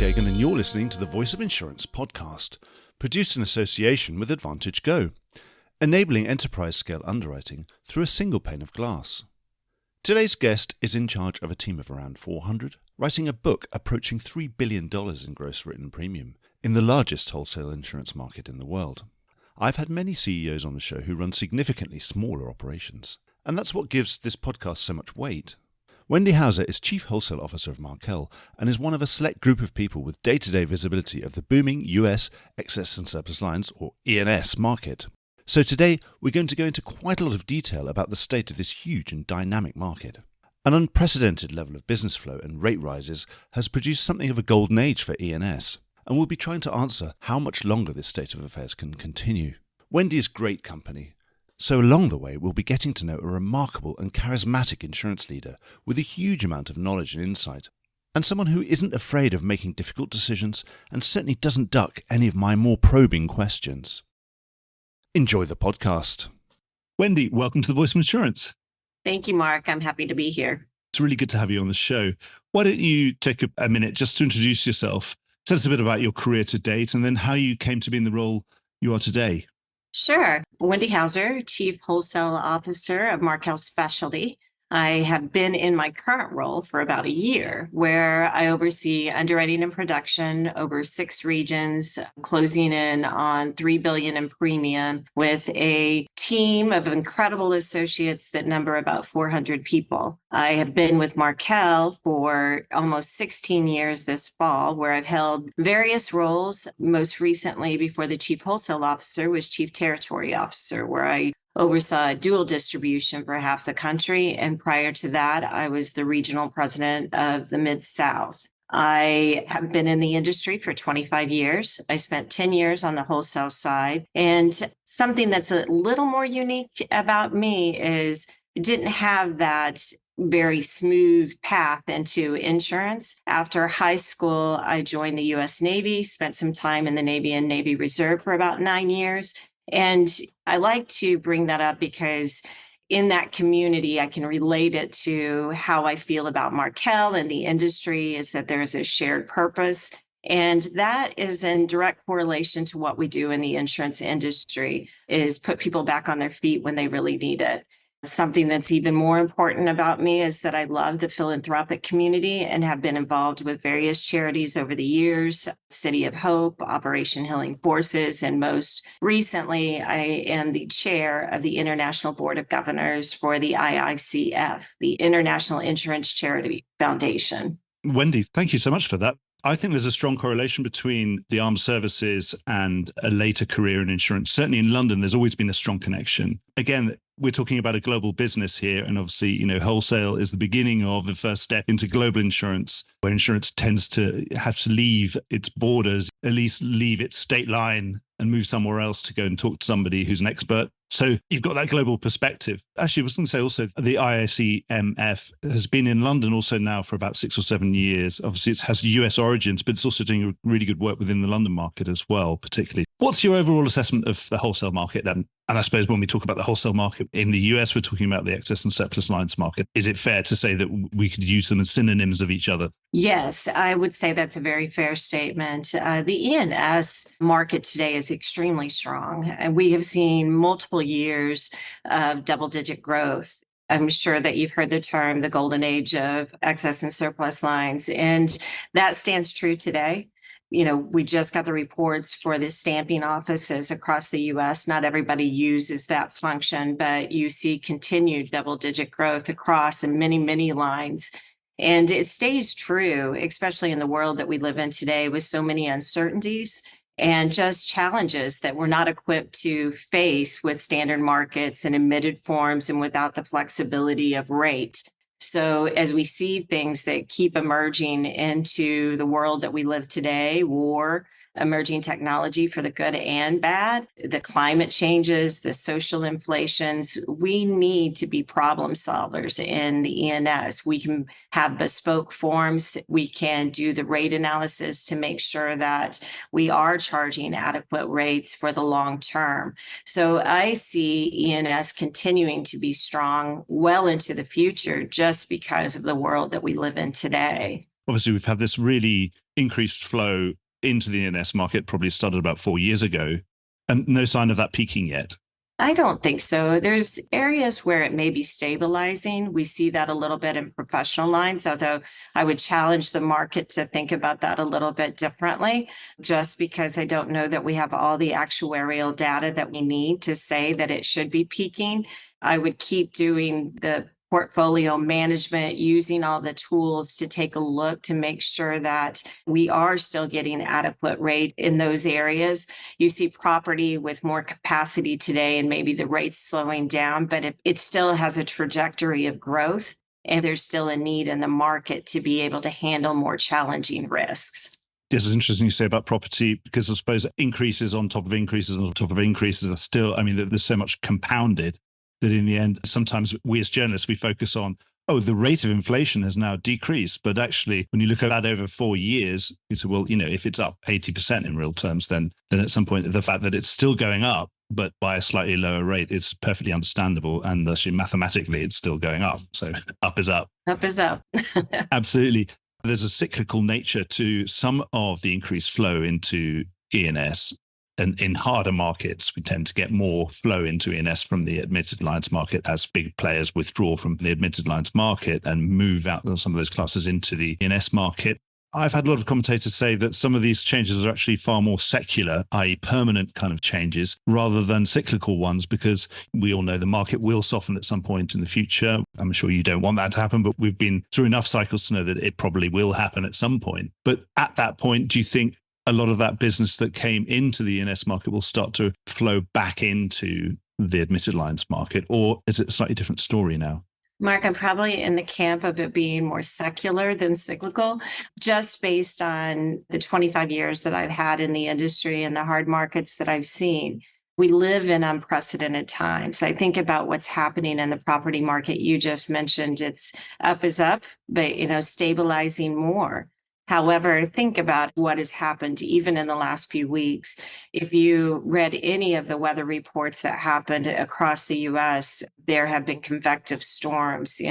Gagan, and you're listening to the Voice of Insurance podcast, produced in association with Advantage Go, enabling enterprise-scale underwriting through a single pane of glass. Today's guest is in charge of a team of around 400, writing a book approaching $3 billion in gross written premium in the largest wholesale insurance market in the world. I've had many CEOs on the show who run significantly smaller operations, and that's what gives this podcast so much weight. Wendy Houser is Chief Wholesale Officer of Markel and is one of a select group of people with day-to-day visibility of the booming US excess and surplus lines, or E&S, market. So today we're going to go into quite a lot of detail about the state of this huge and dynamic market. An unprecedented level of business flow and rate rises has produced something of a golden age for E&S, and we'll be trying to answer how much longer this state of affairs can continue. Wendy is great company. So along the way, we'll be getting to know a remarkable and charismatic insurance leader with a huge amount of knowledge and insight, and someone who isn't afraid of making difficult decisions and certainly doesn't duck any of my more probing questions. Enjoy the podcast. Wendy, welcome to the Voice of Insurance. Thank you, Mark. I'm happy to be here. It's really good to have you on the show. Why don't you take a minute just to introduce yourself, tell us a bit about your career to date, and then how you came to be in the role you are today. Sure. Wendy Houser, Chief Wholesale Officer of Markel Specialty. I have been in my current role for about a year, where I oversee underwriting and production over 6 regions, closing in on $3 billion in premium with a team of incredible associates that number about 400 people. I have been with Markel for almost 16 years this fall, where I've held various roles. Most recently, before the Chief Wholesale Officer, was Chief Territory Officer, where I oversaw dual distribution for half the country. And prior to that, I was the regional president of the Mid-South. I have been in the industry for 25 years. I spent 10 years on the wholesale side. And something that's a little more unique about me is I didn't have that very smooth path into insurance. After high school, I joined the U.S. Navy, spent some time in the Navy and Navy Reserve for about 9 years. And I like to bring that up because in that community, I can relate it to how I feel about Markel and the industry, is that there's a shared purpose. And that is in direct correlation to what we do in the insurance industry, is put people back on their feet when they really need it. Something that's even more important about me is that I love the philanthropic community and have been involved with various charities over the years, City of Hope, Operation Healing Forces, and most recently, I am the chair of the International Board of Governors for the IICF, the International Insurance Charity Foundation. Wendy, thank you so much for that. I think there's a strong correlation between the armed services and a later career in insurance. Certainly in London, there's always been a strong connection. Again, we're talking about a global business here. And obviously, wholesale is the beginning of the first step into global insurance, where insurance tends to have to leave its borders, at least leave its state line and move somewhere else to go and talk to somebody who's an expert. So you've got that global perspective. Actually, I was going to say also the IICMF has been in London also now for about 6 or 7 years. Obviously, it has US origins, but it's also doing really good work within the London market as well, particularly. What's your overall assessment of the wholesale market then? And I suppose when we talk about the wholesale market in the US, we're talking about the excess and surplus lines market. Is it fair to say that we could use them as synonyms of each other? Yes, I would say that's a very fair statement. The E&S market today is extremely strong, and we have seen multiple years of double-digit growth. I'm sure that you've heard the term the golden age of excess and surplus lines, and that stands true today. We just got the reports for the stamping offices across the U.S. Not everybody uses that function, but you see continued double-digit growth across in many, many lines. And it stays true, especially in the world that we live in today with so many uncertainties and just challenges that we're not equipped to face with standard markets and admitted forms and without the flexibility of rate. So as we see things that keep emerging into the world that we live today, war, emerging technology for the good and bad, the climate changes, the social inflations, we need to be problem solvers in the E&S. We can have bespoke forms. We can do the rate analysis to make sure that we are charging adequate rates for the long term. So I see E&S continuing to be strong well into the future just because of the world that we live in today. Obviously, we've had this really increased flow into the E&S market, probably started about 4 years ago, and no sign of that peaking yet. I don't think so. There's areas where it may be stabilizing. We see that a little bit in professional lines, although I would challenge the market to think about that a little bit differently, just because I don't know that we have all the actuarial data that we need to say that it should be peaking. I would keep doing the portfolio management, using all the tools to take a look to make sure that we are still getting adequate rate in those areas. You see property with more capacity today and maybe the rates slowing down, but it still has a trajectory of growth. And there's still a need in the market to be able to handle more challenging risks. This is interesting you say about property, because I suppose increases on top of increases on top of increases are still, there's so much compounded that in the end, sometimes we as journalists, we focus on, the rate of inflation has now decreased. But actually, when you look at that over 4 years, you say, well, if it's up 80% in real terms, then at some point, the fact that it's still going up, but by a slightly lower rate, it's perfectly understandable. And actually, mathematically, it's still going up. So up is up. Up is up. Absolutely. There's a cyclical nature to some of the increased flow into E&S. And in harder markets, we tend to get more flow into E&S from the admitted lines market as big players withdraw from the admitted lines market and move out some of those classes into the E&S market. I've had a lot of commentators say that some of these changes are actually far more secular, i.e. permanent kind of changes, rather than cyclical ones, because we all know the market will soften at some point in the future. I'm sure you don't want that to happen, but we've been through enough cycles to know that it probably will happen at some point. But at that point, do you think a lot of that business that came into the E&S market will start to flow back into the admitted lines market, or is it a slightly different story now? Mark, I'm probably in the camp of it being more secular than cyclical, just based on the 25 years that I've had in the industry and the hard markets that I've seen. We live in unprecedented times. I think about what's happening in the property market. You just mentioned it's up is up, but stabilizing more. However, think about what has happened even in the last few weeks. If you read any of the weather reports that happened across the US, there have been convective storms,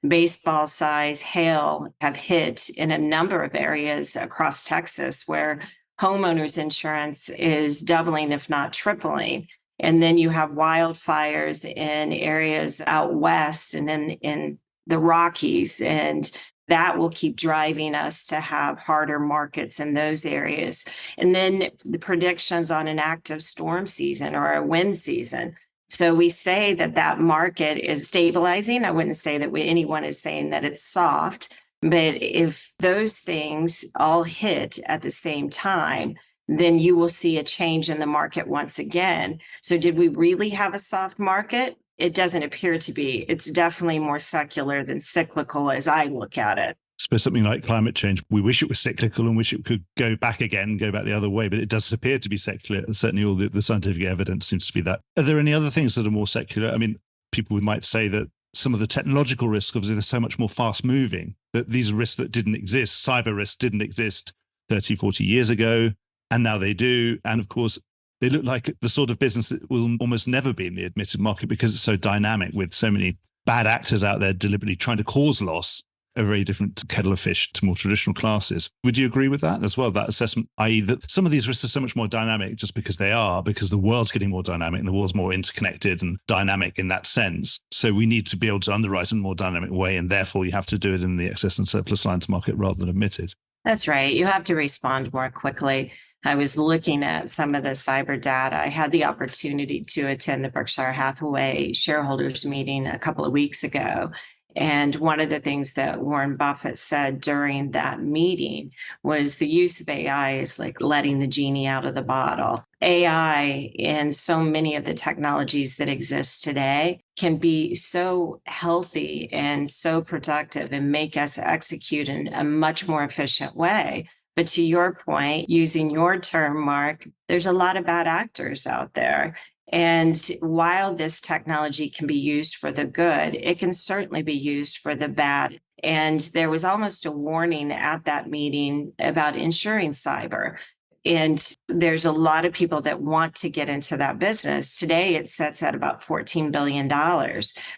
baseball size hail have hit in a number of areas across Texas where homeowners insurance is doubling, if not tripling. And then you have wildfires in areas out west and in the Rockies, and that will keep driving us to have harder markets in those areas. And then the predictions on an active storm season or a wind season. So we say that market is stabilizing. I wouldn't say that anyone is saying that it's soft, but if those things all hit at the same time, then you will see a change in the market once again. So did we really have a soft market? It doesn't appear to be. It's definitely more secular than cyclical as I look at it. I suppose something like climate change, we wish it was cyclical and wish it could go back again, go back the other way, but it does appear to be secular. Certainly all the scientific evidence seems to be that. Are there any other things that are more secular? People might say that some of the technological risks, obviously they're so much more fast moving, that these risks that didn't exist, cyber risks didn't exist 30, 40 years ago, and now they do. And of course, they look like the sort of business that will almost never be in the admitted market because it's so dynamic with so many bad actors out there deliberately trying to cause loss, a very different kettle of fish to more traditional classes. Would you agree with that as well, that assessment, i.e. that some of these risks are so much more dynamic just because they are, because the world's getting more dynamic and the world's more interconnected and dynamic in that sense. So we need to be able to underwrite in a more dynamic way, and therefore you have to do it in the excess and surplus lines market rather than admitted. That's right. You have to respond more quickly. I was looking at some of the cyber data. I had the opportunity to attend the Berkshire Hathaway shareholders meeting a couple of weeks ago. And one of the things that Warren Buffett said during that meeting was the use of AI is like letting the genie out of the bottle. AI and so many of the technologies that exist today can be so healthy and so productive and make us execute in a much more efficient way. But to your point, using your term, Mark, there's a lot of bad actors out there. And while this technology can be used for the good, it can certainly be used for the bad. And there was almost a warning at that meeting about insuring cyber. And there's a lot of people that want to get into that business. Today, it sits at about $14 billion.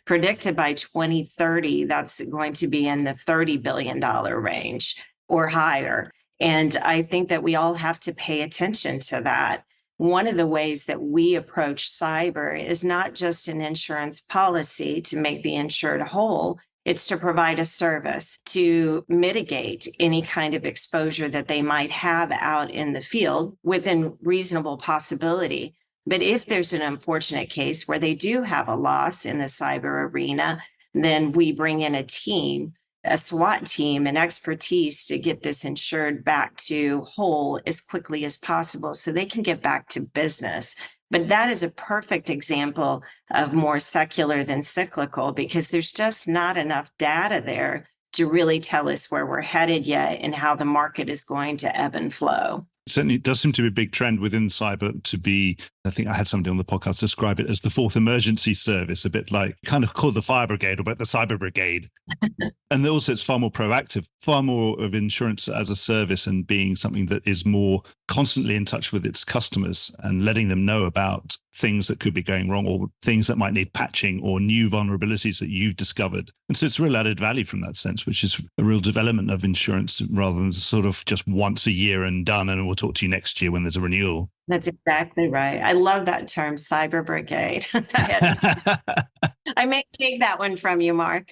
Predicted by 2030, that's going to be in the $30 billion range. or higher. And I think that we all have to pay attention to that. One of the ways that we approach cyber is not just an insurance policy to make the insured whole. It's to provide a service to mitigate any kind of exposure that they might have out in the field within reasonable possibility. But if there's an unfortunate case where they do have a loss in the cyber arena, then we bring in a team, a SWAT team, and expertise to get this insured back to whole as quickly as possible so they can get back to business. But that is a perfect example of more secular than cyclical, because there's just not enough data there to really tell us where we're headed yet and how the market is going to ebb and flow. Certainly, it does seem to be a big trend within cyber to be, I think I had somebody on the podcast describe it as the fourth emergency service, a bit like kind of called the fire brigade or about the cyber brigade. And also it's far more proactive, far more of insurance as a service and being something that is more constantly in touch with its customers and letting them know about things that could be going wrong or things that might need patching or new vulnerabilities that you've discovered. And so it's real added value from that sense, which is a real development of insurance rather than sort of just once a year and done, and we'll talk to you next year when there's a renewal. That's exactly right. I love that term, cyber brigade. I may take that one from you, Mark.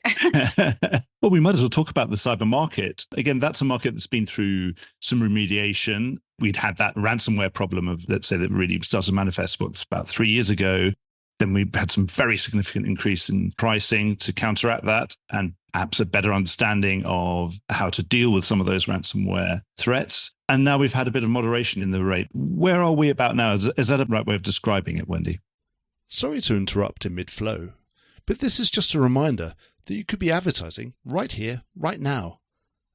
Well, we might as well talk about the cyber market. Again, that's a market that's been through some remediation. We'd had that ransomware problem of, let's say, that really started to manifest about 3 years ago. Then we had some very significant increase in pricing to counteract that and perhaps a better understanding of how to deal with some of those ransomware threats. And now we've had a bit of moderation in the rate. Where are we about now? Is that a right way of describing it, Wendy? Sorry to interrupt in mid-flow, but this is just a reminder that you could be advertising right here, right now,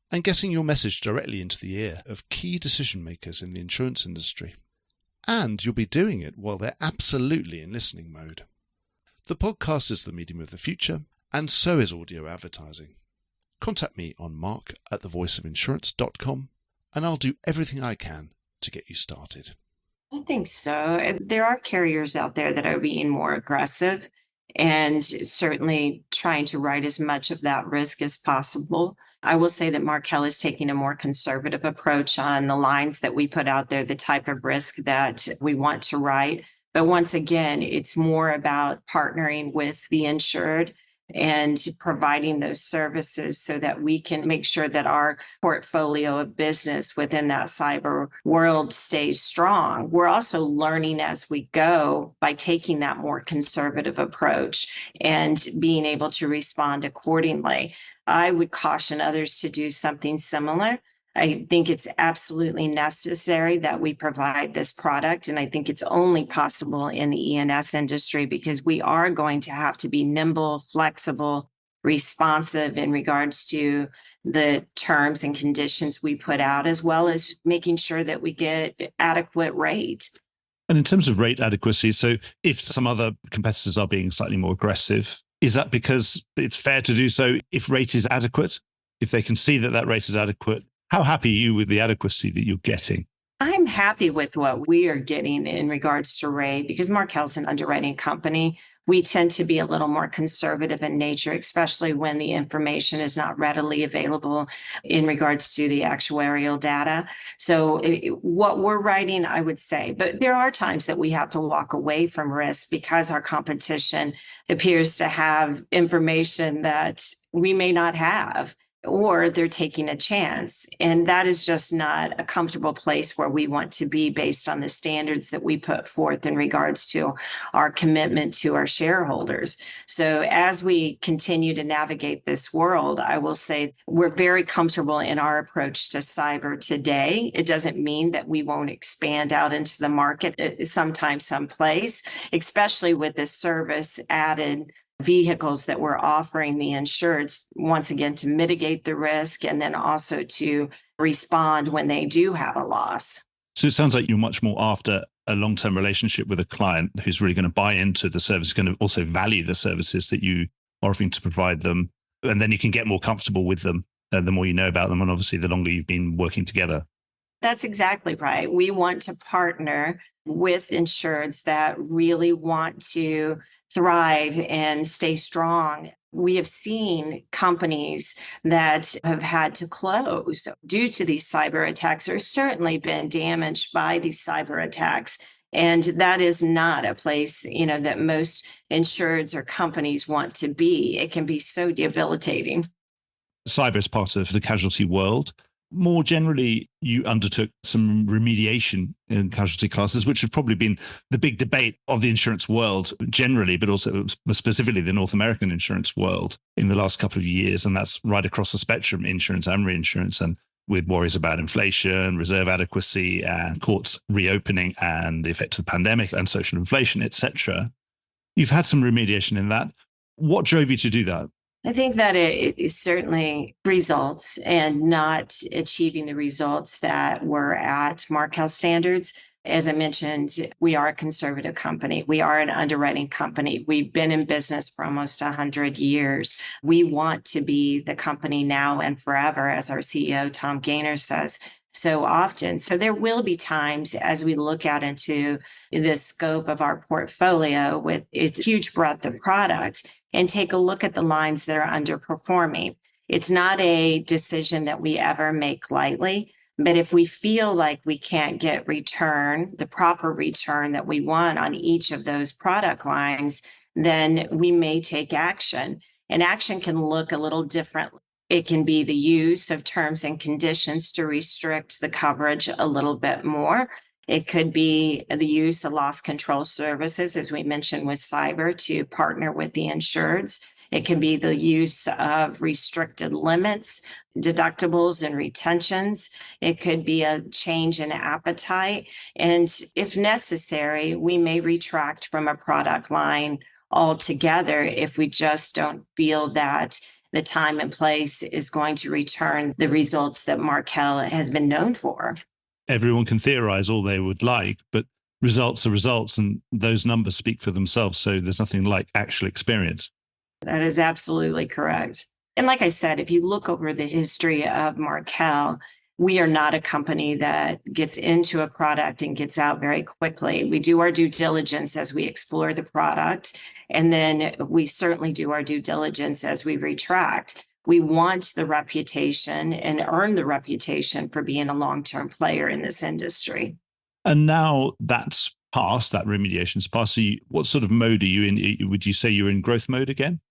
and getting your message directly into the ear of key decision makers in the insurance industry. And you'll be doing it while they're absolutely in listening mode. The podcast is the medium of the future, and so is audio advertising. Contact me on mark@thevoiceofinsurance.com, and I'll do everything I can to get you started. I think so. There are carriers out there that are being more aggressive and certainly trying to write as much of that risk as possible. I will say that Markel is taking a more conservative approach on the lines that we put out there, the type of risk that we want to write. But once again, it's more about partnering with the insured and providing those services so that we can make sure that our portfolio of business within that cyber world stays strong. We're also learning as we go by taking that more conservative approach and being able to respond accordingly. I would caution others to do something similar. I think it's absolutely necessary that we provide this product. And I think it's only possible in the E&S industry because we are going to have to be nimble, flexible, responsive in regards to the terms and conditions we put out, as well as making sure that we get adequate rate. And in terms of rate adequacy, so if some other competitors are being slightly more aggressive, is that because it's fair to do so if rate is adequate? If they can see that that rate is adequate, how happy are you with the adequacy that you're getting? I'm happy with what we are getting in regards to rate because Markel's an underwriting company. We tend to be a little more conservative in nature, especially when the information is not readily available in regards to the actuarial data. So what we're writing, I would say, but there are times that we have to walk away from risk because our competition appears to have information that we may not have, or they're taking a chance. And that is just not a comfortable place where we want to be based on the standards that we put forth in regards to our commitment to our shareholders. So as we continue to navigate this world, I will say we're very comfortable in our approach to cyber today. It doesn't mean that we won't expand out into the market sometime, someplace, especially with this service added vehicles that we're offering the insureds, once again, to mitigate the risk and then also to respond when they do have a loss. So it sounds like you're much more after a long-term relationship with a client who's really going to buy into the service, going to also value the services that you are offering to provide them. And then you can get more comfortable with them the more you know about them. And obviously, the longer you've been working together. That's exactly right. We want to partner with insureds that really want to thrive and stay strong We have seen companies that have had to close due to these cyber attacks or certainly been damaged by these cyber attacks. And that is not a place, that most insureds or companies want to be. It can be so debilitating. Cyber is part of the casualty world. More generally, you undertook some remediation in casualty classes, which have probably been the big debate of the insurance world generally, but also specifically the North American insurance world in the last couple of years. And that's right across the spectrum, insurance and reinsurance, and with worries about inflation, reserve adequacy, and courts reopening, and the effect of the pandemic and social inflation, etc. You've had some remediation in that. What drove you to do that? I think that it is certainly results and not achieving the results that were at Markel standards. As I mentioned, we are a conservative company. We are an underwriting company. We've been in business for almost 100 years. We want to be the company now and forever, as our CEO, Tom Gaynor, says so often. So there will be times as we look out into the scope of our portfolio with its huge breadth of product and take a look at the lines that are underperforming. It's not a decision that we ever make lightly, but if we feel like we can't get the proper return that we want on each of those product lines, then we may take action. And action can look a little different. It can be the use of terms and conditions to restrict the coverage a little bit more. It could be the use of loss control services, as we mentioned with cyber, to partner with the insureds. It can be the use of restricted limits, deductibles, and retentions. It could be a change in appetite. And if necessary, we may retract from a product line altogether if we just don't feel that the time and place is going to return the results that Markel has been known for. Everyone can theorize all they would like, but results are results, and those numbers speak for themselves. So there's nothing like actual experience. That is absolutely correct. And like I said, if you look over the history of Markel, we are not a company that gets into a product and gets out very quickly. We do our due diligence as we explore the product, and then we certainly do our due diligence as we retract. We want the reputation and earn the reputation for being a long-term player in this industry. And now that's past, that remediation's past. So what sort of mode are you in? Would you say you're in growth mode again?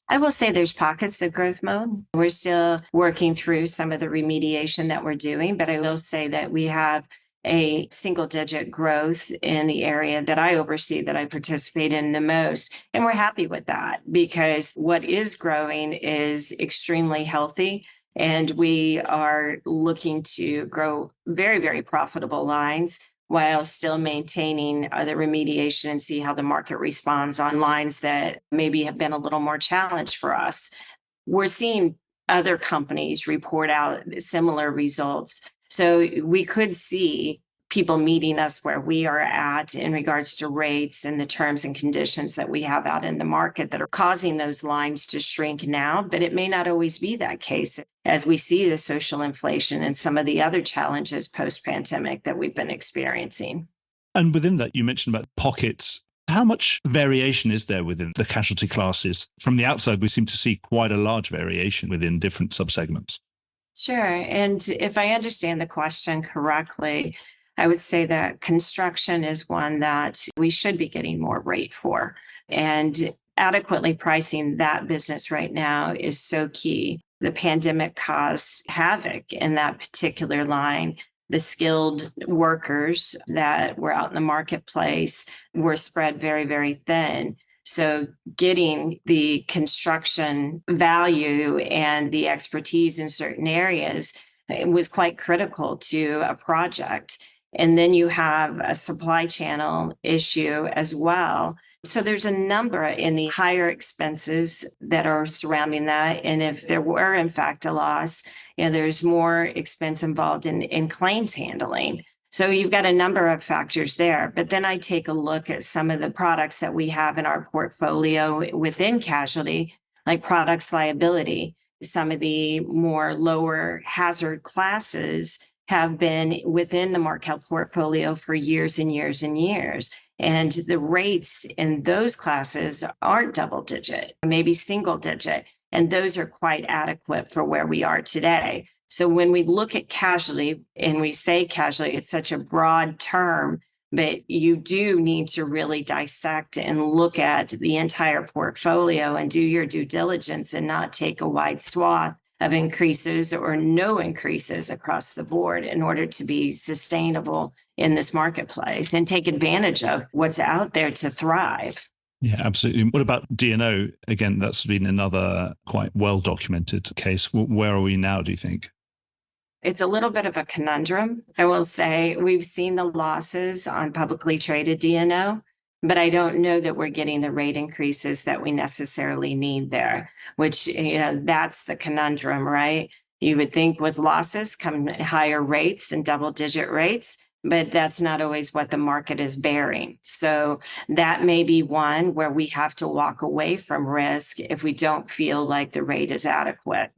I will say there's pockets of growth mode. We're still working through some of the remediation that we're doing, but I will say that we have a single-digit growth in the area that I oversee, that I participate in the most. And we're happy with that because what is growing is extremely healthy. And we are looking to grow very, very profitable lines while still maintaining the remediation and see how the market responds on lines that maybe have been a little more challenged for us. We're seeing other companies report out similar results. So we could see people meeting us where we are at in regards to rates and the terms and conditions that we have out in the market that are causing those lines to shrink now, but it may not always be that case as we see the social inflation and some of the other challenges post-pandemic that we've been experiencing. And within that, you mentioned about pockets. How much variation is there within the casualty classes? From the outside, we seem to see quite a large variation within different subsegments. Sure. And if I understand the question correctly, I would say that construction is one that we should be getting more rate for. And adequately pricing that business right now is so key. The pandemic caused havoc in that particular line. The skilled workers that were out in the marketplace were spread very, very thin. So getting the construction value and the expertise in certain areas was quite critical to a project. And then you have a supply channel issue as well. So there's a number in the higher expenses that are surrounding that. And if there were, in fact, a loss, there's more expense involved in claims handling. So you've got a number of factors there. But then I take a look at some of the products that we have in our portfolio within casualty, like products liability. Some of the more lower hazard classes have been within the Markel portfolio for years and years and years. And the rates in those classes aren't double digit, maybe single digit. And those are quite adequate for where we are today. So when we look at casualty, and we say casualty, it's such a broad term, but you do need to really dissect and look at the entire portfolio and do your due diligence and not take a wide swath of increases or no increases across the board in order to be sustainable in this marketplace and take advantage of what's out there to thrive. Yeah, absolutely. What about D&O? Again, that's been another quite well-documented case. Where are we now, do you think? It's a little bit of a conundrum. I will say we've seen the losses on publicly traded D&O, but I don't know that we're getting the rate increases that we necessarily need there, which, that's the conundrum, right? You would think with losses come higher rates and double-digit rates, but that's not always what the market is bearing. So that may be one where we have to walk away from risk if we don't feel like the rate is adequate.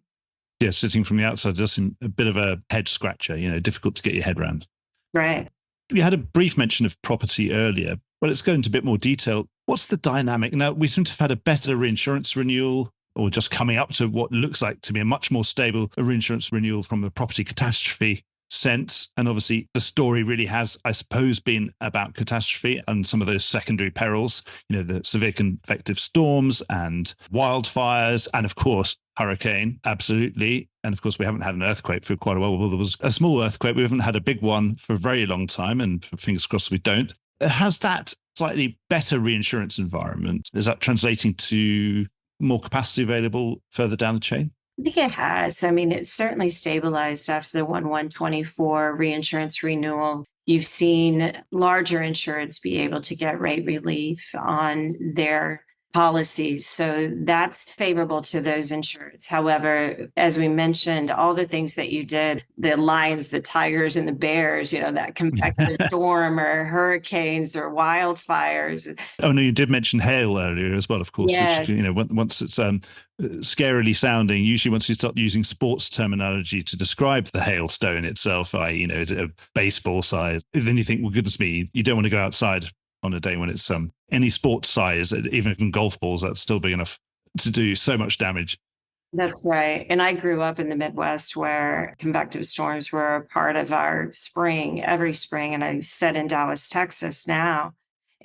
Yeah, sitting from the outside does seem a bit of a head scratcher, difficult to get your head around. Right. We had a brief mention of property earlier, but let's go into a bit more detail. What's the dynamic? Now, we seem to have had a better reinsurance renewal, or just coming up to what looks like to be a much more stable reinsurance renewal from the property catastrophe sense. And obviously the story really has, I suppose, been about catastrophe and some of those secondary perils, the severe convective storms and wildfires, and of course, hurricane. Absolutely. And of course, we haven't had an earthquake for quite a while. Well, there was a small earthquake. We haven't had a big one for a very long time, and fingers crossed we don't. Has that slightly better reinsurance environment, is that translating to more capacity available further down the chain? I think it has. I mean, it's certainly stabilized after the 1/1/24 reinsurance renewal. You've seen larger insureds be able to get rate relief on their policies. So that's favorable to those insureds. However, as we mentioned, all the things that you did, the lions, the tigers, and the bears, that convective storm or hurricanes or wildfires. Oh, no, you did mention hail earlier as well, of course, Yes. Which, once it's scarily sounding, usually once you start using sports terminology to describe the hailstone itself, is it a baseball size? Then you think, well, goodness me, you don't want to go outside on a day when it's any sports size, even if in golf balls, that's still big enough to do so much damage. That's right. And I grew up in the Midwest where convective storms were a part of our spring, every spring. And I sit in Dallas, Texas now.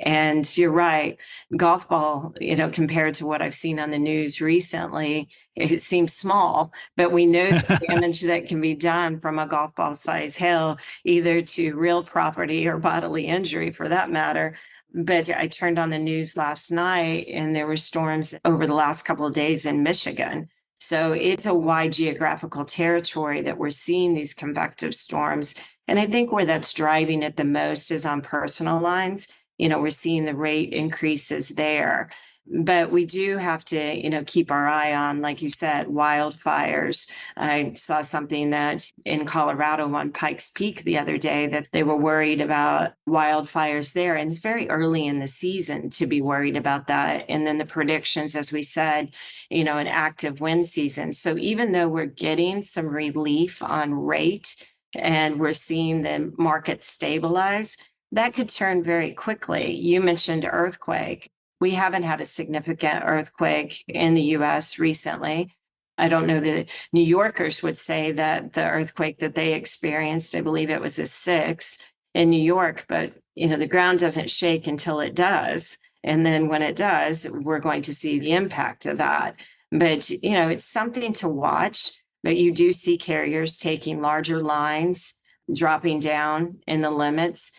And you're right, golf ball, compared to what I've seen on the news recently, it seems small, but we know the damage that can be done from a golf ball size hail, either to real property or bodily injury for that matter. But I turned on the news last night and there were storms over the last couple of days in Michigan. So it's a wide geographical territory that we're seeing these convective storms. And I think where that's driving it the most is on personal lines. We're seeing the rate increases there. But we do have to, keep our eye on, like you said, wildfires. I saw something that in Colorado on Pikes Peak the other day that they were worried about wildfires there. And it's very early in the season to be worried about that. And then the predictions, as we said, an active wind season. So even though we're getting some relief on rate and we're seeing the market stabilize, that could turn very quickly. You mentioned earthquake. We haven't had a significant earthquake in the US recently. I don't know that New Yorkers would say that the earthquake that they experienced, I believe it was a 6 in New York, but the ground doesn't shake until it does. And then when it does, we're going to see the impact of that. But, it's something to watch, but you do see carriers taking larger lines, dropping down in the limits,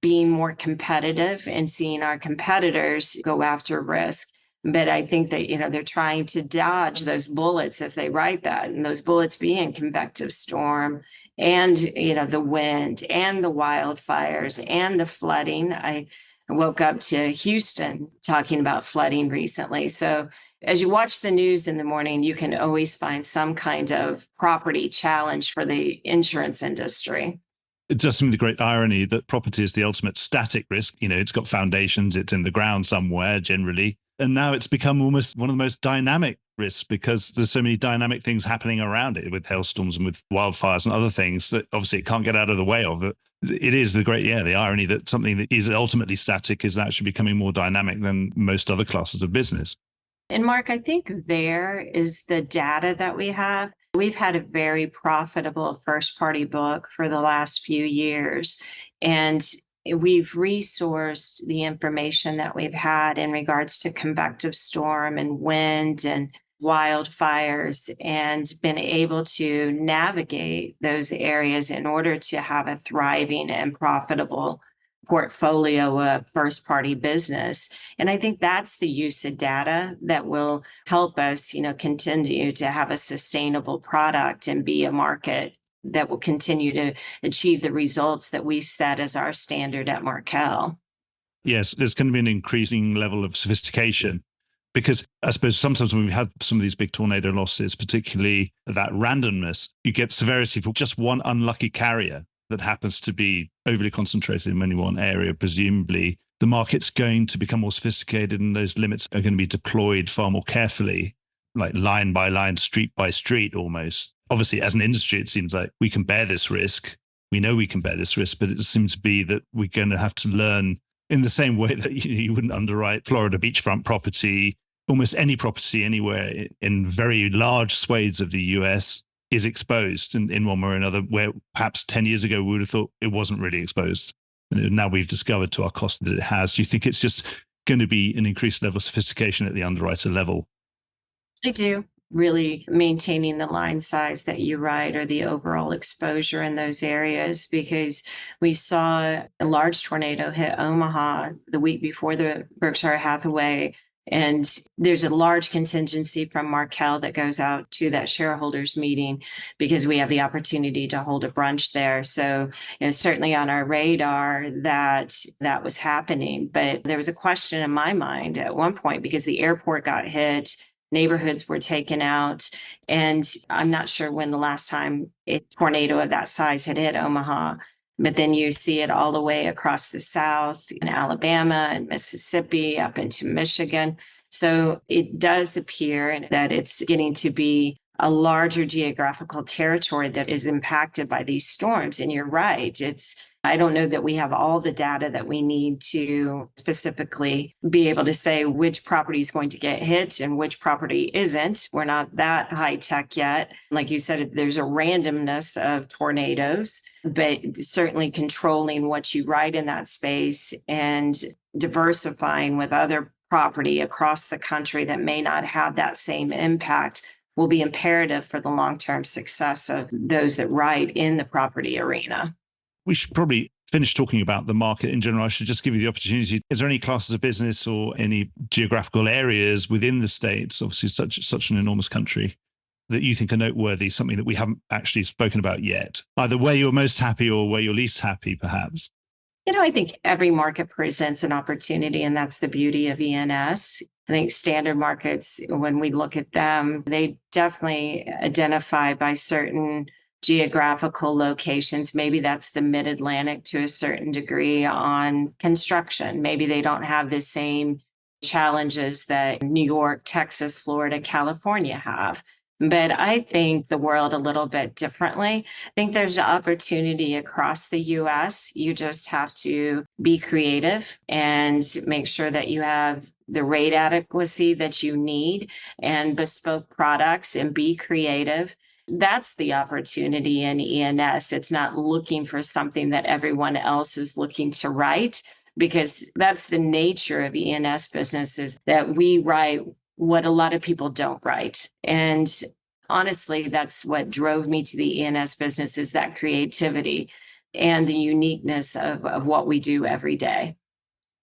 being more competitive and seeing our competitors go after risk. But I think that, they're trying to dodge those bullets as they write that. And those bullets being convective storm and, the wind and the wildfires and the flooding. I woke up to Houston talking about flooding recently. So as you watch the news in the morning, you can always find some kind of property challenge for the insurance industry. It does seem the great irony that property is the ultimate static risk. It's got foundations, it's in the ground somewhere generally. And now it's become almost one of the most dynamic risk because there's so many dynamic things happening around it with hailstorms and with wildfires and other things that obviously it can't get out of the way of. It is the irony that something that is ultimately static is actually becoming more dynamic than most other classes of business. And Mark, I think there is the data that we have. We've had a very profitable first party book for the last few years, and we've resourced the information that we've had in regards to convective storm and wind and wildfires and been able to navigate those areas in order to have a thriving and profitable portfolio of first party business. And I think that's the use of data that will help us, continue to have a sustainable product and be a market that will continue to achieve the results that we set as our standard at Markel. Yes, there's going to be an increasing level of sophistication because I suppose sometimes when we've had some of these big tornado losses, particularly that randomness, you get severity for just one unlucky carrier that happens to be overly concentrated in any one area. Presumably, the market's going to become more sophisticated and those limits are going to be deployed far more carefully, like line by line, street by street almost. Obviously, as an industry, it seems like we can bear this risk. We know we can bear this risk, but it seems to be that we're going to have to learn in the same way that you wouldn't underwrite Florida beachfront property, almost any property anywhere in very large swathes of the US is exposed in one way or another, where perhaps 10 years ago we would have thought it wasn't really exposed. And now we've discovered to our cost that it has. Do you think it's just going to be an increased level of sophistication at the underwriter level? I do. Really maintaining the line size that you write or the overall exposure in those areas, because we saw a large tornado hit Omaha the week before the Berkshire Hathaway. And there's a large contingency from Markel that goes out to that shareholders meeting because we have the opportunity to hold a brunch there. So, certainly on our radar that was happening. But there was a question in my mind at one point because the airport got hit, neighborhoods were taken out, and I'm not sure when the last time a tornado of that size had hit Omaha. But then you see it all the way across the South in Alabama and Mississippi up into Michigan. So it does appear that it's getting to be a larger geographical territory that is impacted by these storms. And you're right. I don't know that we have all the data that we need to specifically be able to say which property is going to get hit and which property isn't. We're not that high tech yet. Like you said, there's a randomness of tornadoes, but certainly controlling what you write in that space and diversifying with other property across the country that may not have that same impact will be imperative for the long-term success of those that write in the property arena. We should probably finish talking about the market in general. I should just give you the opportunity. Is there any classes of business or any geographical areas within the States, obviously such an enormous country, that you think are noteworthy, something that we haven't actually spoken about yet? Either where you're most happy or where you're least happy, perhaps? I think every market presents an opportunity, and that's the beauty of E&S. I think standard markets, when we look at them, they definitely identify by certain geographical locations. Maybe that's the mid-Atlantic to a certain degree on construction. Maybe they don't have the same challenges that New York, Texas, Florida, California have. But I think the world a little bit differently. I think there's an opportunity across the US. You just have to be creative and make sure that you have the rate adequacy that you need and bespoke products and be creative. That's the opportunity in E&S. It's not looking for something that everyone else is looking to write, because that's the nature of E&S businesses, that we write what a lot of people don't write. And honestly, that's what drove me to the E&S business, is that creativity and the uniqueness of what we do every day.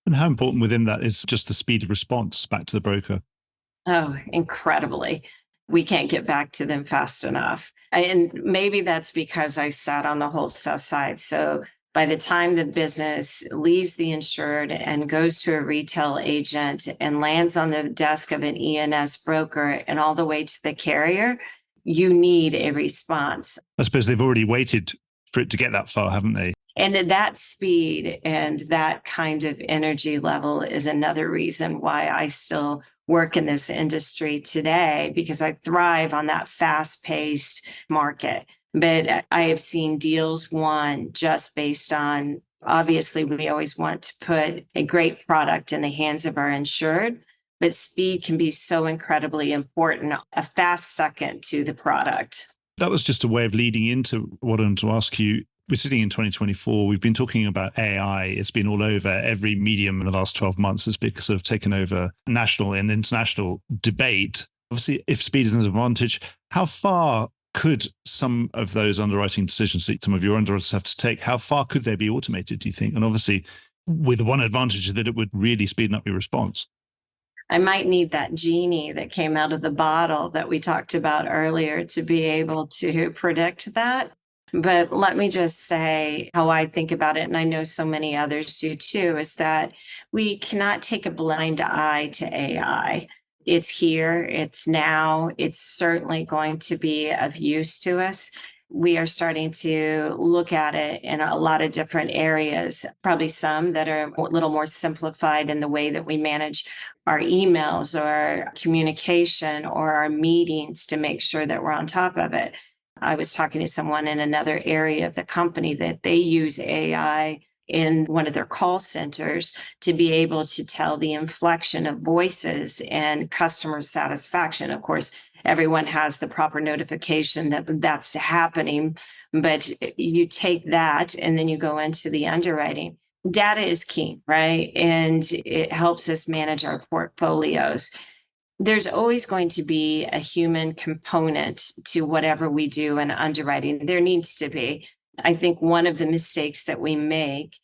And how important within that is just the speed of response back to the broker? Oh, incredibly. We can't get back to them fast enough. And maybe that's because I sat on the wholesale side. So by the time the business leaves the insured and goes to a retail agent and lands on the desk of an E&S broker and all the way to the carrier, you need a response. I suppose they've already waited for it to get that far, haven't they? And that speed and that kind of energy level is another reason why I still work in this industry today because I thrive on that fast-paced market. But I have seen deals won just based on, obviously, we always want to put a great product in the hands of our insured, but speed can be so incredibly important, a fast second to the product. That was just a way of leading into what I wanted to ask you. We're sitting in 2024. We've been talking about AI. It's been all over every medium in the last 12 months. It's been sort of taken over national and international debate. Obviously, if speed is an advantage, how far could some of those underwriting decisions that some of your underwriters have to take, how far could they be automated, do you think? And obviously, with one advantage that it would really speed up your response. I might need that genie that came out of the bottle that we talked about earlier to be able to predict that. But let me just say how I think about it, and I know so many others do too, is that we cannot take a blind eye to AI. It's here, it's now, it's certainly going to be of use to us. We are starting to look at it in a lot of different areas, probably some that are a little more simplified in the way that we manage our emails or our communication or our meetings to make sure that we're on top of it. I was talking to someone in another area of the company that they use AI in one of their call centers to be able to tell the inflection of voices and customer satisfaction. Of course, everyone has the proper notification that that's happening, but you take that and then you go into the underwriting. Data is key, right? And it helps us manage our portfolios. There's always going to be a human component to whatever we do in underwriting. There needs to be. I think one of the mistakes that we make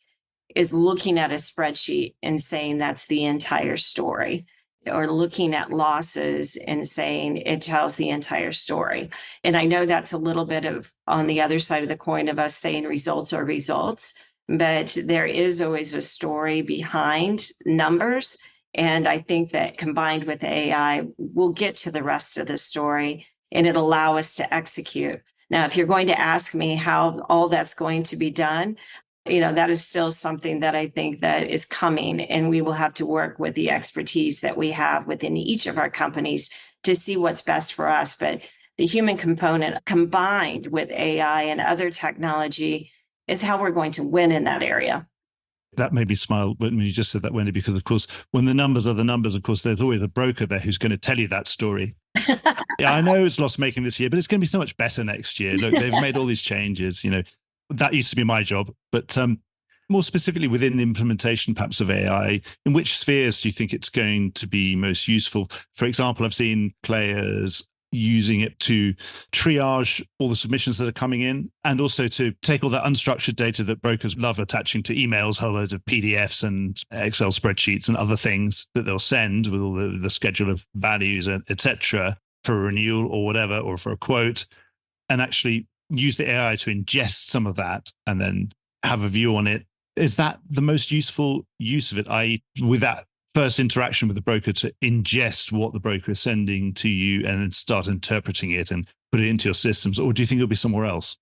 is looking at a spreadsheet and saying that's the entire story, or looking at losses and saying it tells the entire story. And I know that's a little bit of on the other side of the coin of us saying results are results, but there is always a story behind numbers. And I think that combined with AI, we'll get to the rest of the story and it'll allow us to execute. Now, if you're going to ask me how all that's going to be done, that is still something that I think that is coming, and we will have to work with the expertise that we have within each of our companies to see what's best for us. But the human component combined with AI and other technology is how we're going to win in that area. That made me smile when you just said that, Wendy, because of course, when the numbers are the numbers, of course, there's always a broker there who's going to tell you that story. Yeah, I know it's loss making this year, but it's going to be so much better next year. Look, they've made all these changes, that used to be my job, but more specifically within the implementation perhaps of AI, in which spheres do you think it's going to be most useful? For example, I've seen players using it to triage all the submissions that are coming in, and also to take all that unstructured data that brokers love attaching to emails, whole loads of PDFs and Excel spreadsheets and other things that they'll send with all the schedule of values, etc., for a renewal or whatever, or for a quote, and actually use the AI to ingest some of that and then have a view on it. Is that the most useful use of it, i.e. with that first interaction with the broker to ingest what the broker is sending to you and then start interpreting it and put it into your systems? Or do you think it'll be somewhere else?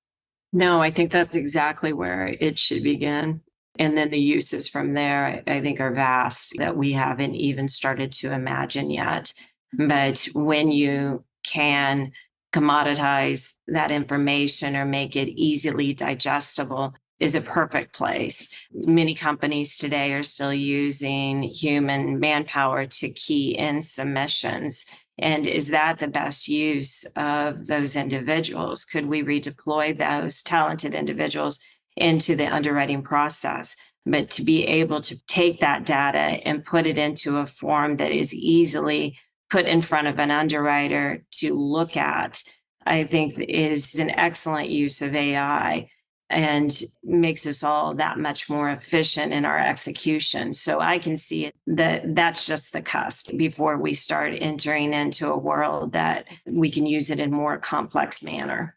No, I think that's exactly where it should begin. And then the uses from there, I think, are vast that we haven't even started to imagine yet. But when you can commoditize that information or make it easily digestible, is a perfect place. Many companies today are still using human manpower to key in submissions. And is that the best use of those individuals? Could we redeploy those talented individuals into the underwriting process? But to be able to take that data and put it into a form that is easily put in front of an underwriter to look at, I think is an excellent use of AI and makes us all that much more efficient in our execution. So I can see it that that's just the cusp before we start entering into a world that we can use it in more complex manner.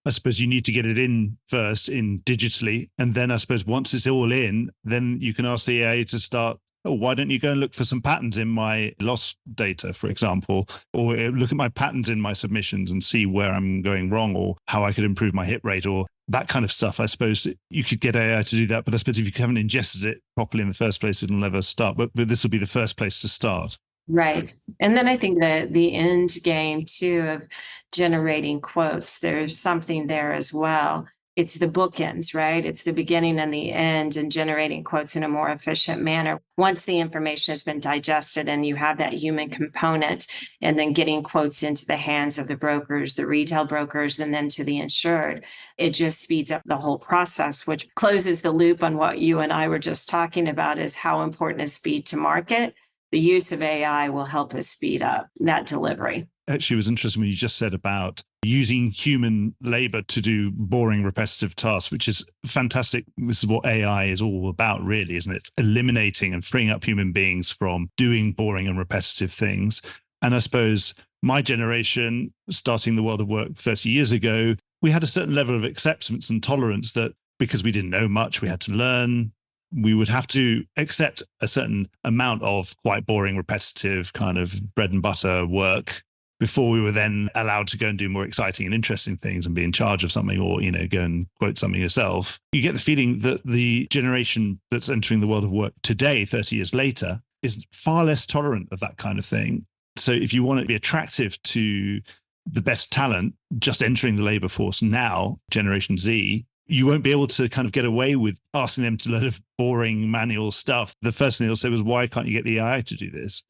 I suppose you need to get it in first in digitally. And then I suppose once it's all in, then you can ask the AI to start, why don't you go and look for some patterns in my loss data, for example, or look at my patterns in my submissions and see where I'm going wrong or how I could improve my hit rate or that kind of stuff. I suppose you could get AI to do that, but I suppose if you haven't ingested it properly in the first place, it'll never start. But this will be the first place to start. Right. And then I think that the end game too of generating quotes, there's something there as well. It's the bookends, right? It's the beginning and the end, and generating quotes in a more efficient manner. Once the information has been digested and you have that human component, and then getting quotes into the hands of the brokers, the retail brokers, and then to the insured, it just speeds up the whole process, which closes the loop on what you and I were just talking about, is how important is speed to market. The use of AI will help us speed up that delivery. Actually, it was interesting when you just said about using human labor to do boring, repetitive tasks, which is fantastic. This is what AI is all about, really, isn't it? It's eliminating and freeing up human beings from doing boring and repetitive things. And I suppose my generation, starting the world of work 30 years ago, we had a certain level of acceptance and tolerance that because we didn't know much, we had to learn. We would have to accept a certain amount of quite boring, repetitive kind of bread and butter work before we were then allowed to go and do more exciting and interesting things and be in charge of something, or, go and quote something yourself. You get the feeling that the generation that's entering the world of work today, 30 years later, is far less tolerant of that kind of thing. So if you want to be attractive to the best talent just entering the labor force now, Generation Z, you won't be able to kind of get away with asking them to learn boring manual stuff. The first thing they'll say was, why can't you get the AI to do this?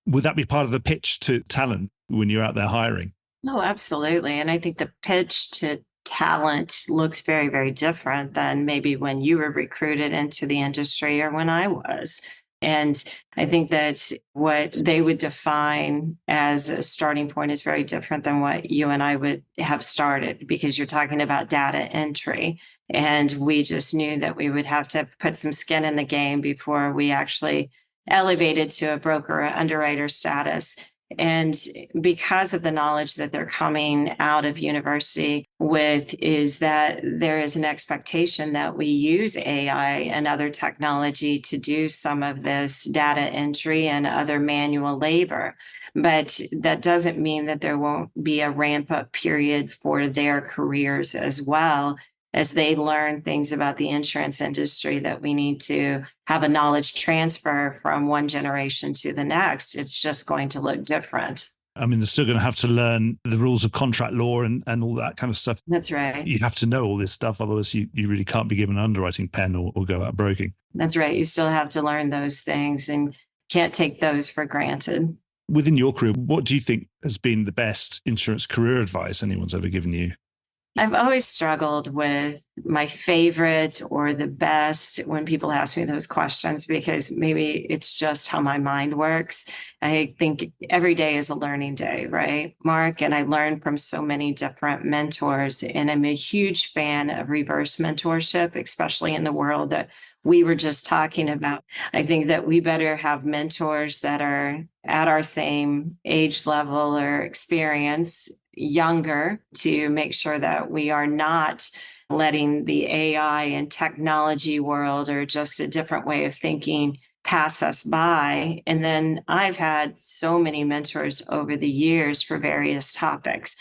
Would that be part of the pitch to talent when you're out there hiring? No, absolutely. And I think the pitch to talent looks very, very different than maybe when you were recruited into the industry or when I was. And I think that what they would define as a starting point is very different than what you and I would have started, because you're talking about data entry. And we just knew that we would have to put some skin in the game before we actually elevated to a broker or underwriter status. And because of the knowledge that they're coming out of university with, is that there is an expectation that we use AI and other technology to do some of this data entry and other manual labor. But that doesn't mean that there won't be a ramp up period for their careers as well, as they learn things about the insurance industry that we need to have a knowledge transfer from one generation to the next. It's just going to look different. I mean, they're still going to have to learn the rules of contract law and all that kind of stuff. That's right. You have to know all this stuff. Otherwise, you really can't be given an underwriting pen or go out broking. That's right. You still have to learn those things and can't take those for granted. Within your career, what do you think has been the best insurance career advice anyone's ever given you? I've always struggled with my favorite or the best when people ask me those questions, because maybe it's just how my mind works. I think every day is a learning day, right, Mark? And I learn from so many different mentors. And I'm a huge fan of reverse mentorship, especially in the world that we were just talking about. I think that we better have mentors that are at our same age level or experience, younger, to make sure that we are not letting the AI and technology world or just a different way of thinking pass us by. And then I've had so many mentors over the years for various topics.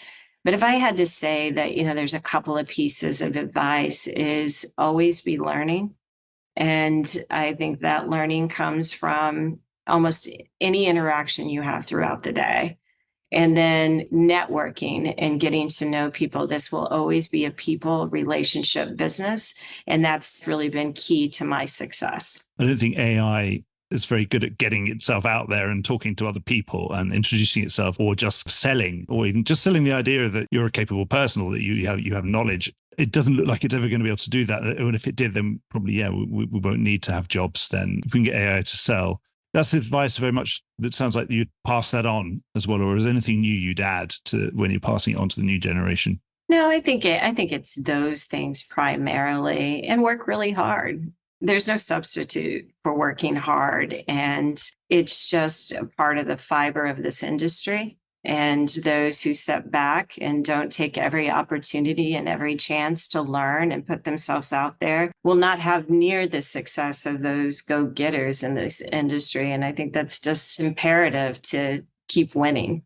But if I had to say that, there's a couple of pieces of advice, is always be learning. And I think that learning comes from almost any interaction you have throughout the day. And then networking and getting to know people. This will always be a people relationship business. And that's really been key to my success. I don't think AI is very good at getting itself out there and talking to other people and introducing itself, or just selling, or even just selling the idea that you're a capable person or that you have knowledge. It doesn't look like it's ever going to be able to do that. And if it did, then probably, we won't need to have jobs then if we can get AI to sell. That's the advice very much that sounds like you'd pass that on as well, or is there anything new you'd add to when you're passing it on to the new generation? No, I think it's those things primarily, and work really hard. There's no substitute for working hard, and it's just a part of the fiber of this industry. And those who step back and don't take every opportunity and every chance to learn and put themselves out there will not have near the success of those go-getters in this industry. And I think that's just imperative to keep winning.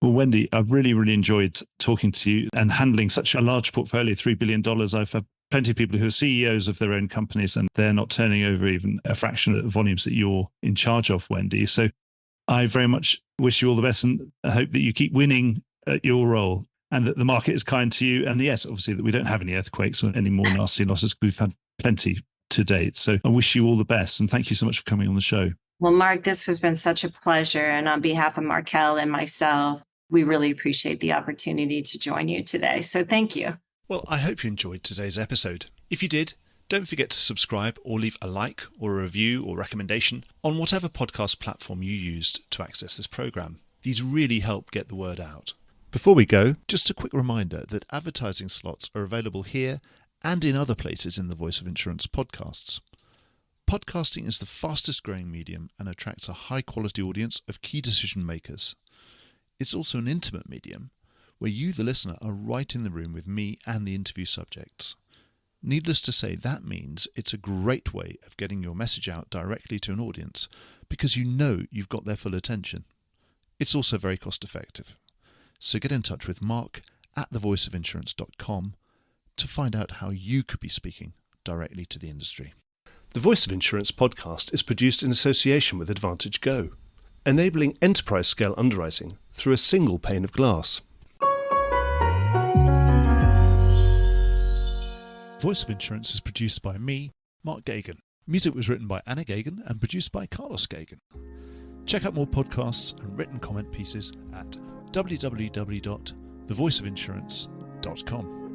Well, Wendy, I've really, really enjoyed talking to you and handling such a large portfolio, $3 billion. I've had plenty of people who are CEOs of their own companies, and they're not turning over even a fraction of the volumes that you're in charge of, Wendy. So I very much wish you all the best, and I hope that you keep winning at your role and that the market is kind to you. And yes, obviously that we don't have any earthquakes or any more nasty losses. We've had plenty to date. So I wish you all the best. And thank you so much for coming on the show. Well, Mark, this has been such a pleasure. And on behalf of Markel and myself, we really appreciate the opportunity to join you today. So thank you. Well, I hope you enjoyed today's episode. If you did, don't forget to subscribe or leave a like or a review or recommendation on whatever podcast platform you used to access this program. These really help get the word out. Before we go, just a quick reminder that advertising slots are available here and in other places in the Voice of Insurance podcasts. Podcasting is the fastest growing medium and attracts a high quality audience of key decision makers. It's also an intimate medium where you, the listener, are right in the room with me and the interview subjects. Needless to say, that means it's a great way of getting your message out directly to an audience because you know you've got their full attention. It's also very cost effective. So get in touch with Mark at thevoiceofinsurance.com to find out how you could be speaking directly to the industry. The Voice of Insurance podcast is produced in association with Advantage Go, enabling enterprise-scale underwriting through a single pane of glass. Voice of Insurance is produced by me, Mark Gagan. Music was written by Anna Gagan and produced by Carlos Gagan. Check out more podcasts and written comment pieces at www.thevoiceofinsurance.com.